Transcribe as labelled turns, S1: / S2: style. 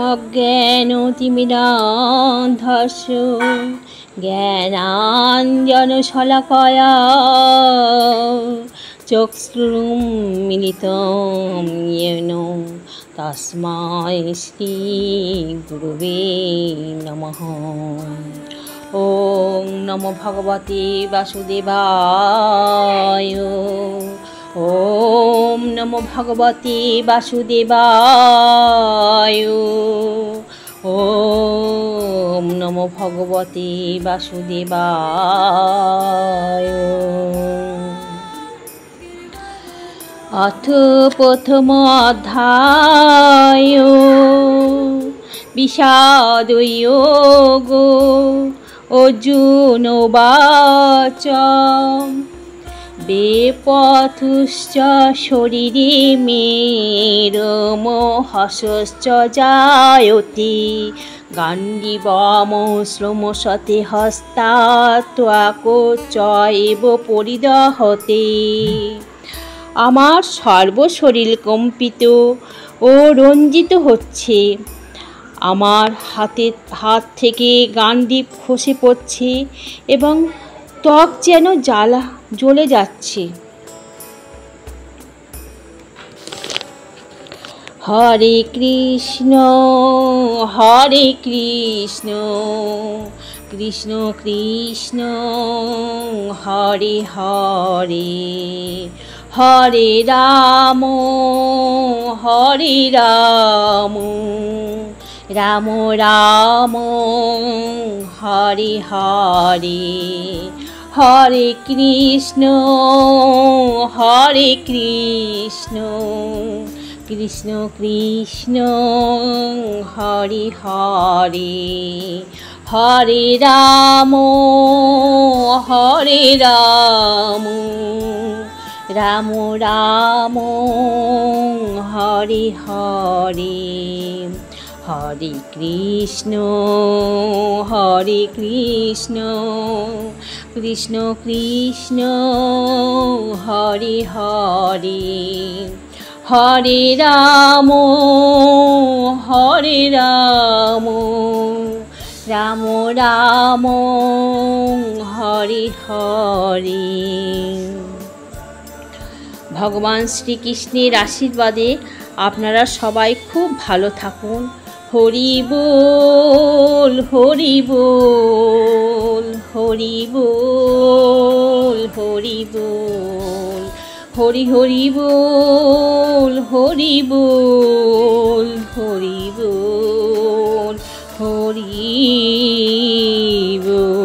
S1: অজ্ঞানতিমিরান্ধস্য জ্ঞানাঞ্জনশলাকয়া চক্ষুरुन्मीलितं येन तस्मै श्रीगुरुवे नमः। ॐ नमो भगवते वासुदेवाय। ॐ नमो भगवते वासुदेवाय। ॐ नमो भगवते वासुदेवाय। अथ प्रथम अध्याय विषादयोगो। अर्जुन उवाच बेपथुश्च शरीरे मे रोमहर्षश्च जायते गाण्डीवमश्रमशते हस्तात् त्वक् एव परिदहते। আমার সর্বশরীর কম্পিত ও রঞ্জিত হচ্ছে, আমার হাত থেকে গাণ্ডীব খসে পড়ছে এবং ত্বক যেন জ্বলে যাচ্ছে। হরে কৃষ্ণ কৃষ্ণ কৃষ্ণ হরে হরে হরে রাম রাম রাম হরে হরে হরে কৃষ্ণ কৃষ্ণ কৃষ্ণ হরে হরে হরে রাম রাম রাম হরে হরে হরে কৃষ্ণ কৃষ্ণ কৃষ্ণ হরে হরে হরে রাম রাম রাম হরে হরে। ভগবান শ্রীকৃষ্ণের আশীর্বাদে আপনারা সবাই খুব ভালো থাকুন। হরি বল হরি বল হরি বল হরি বল হরি হরি বল হরি বল হরি বল হরি বল।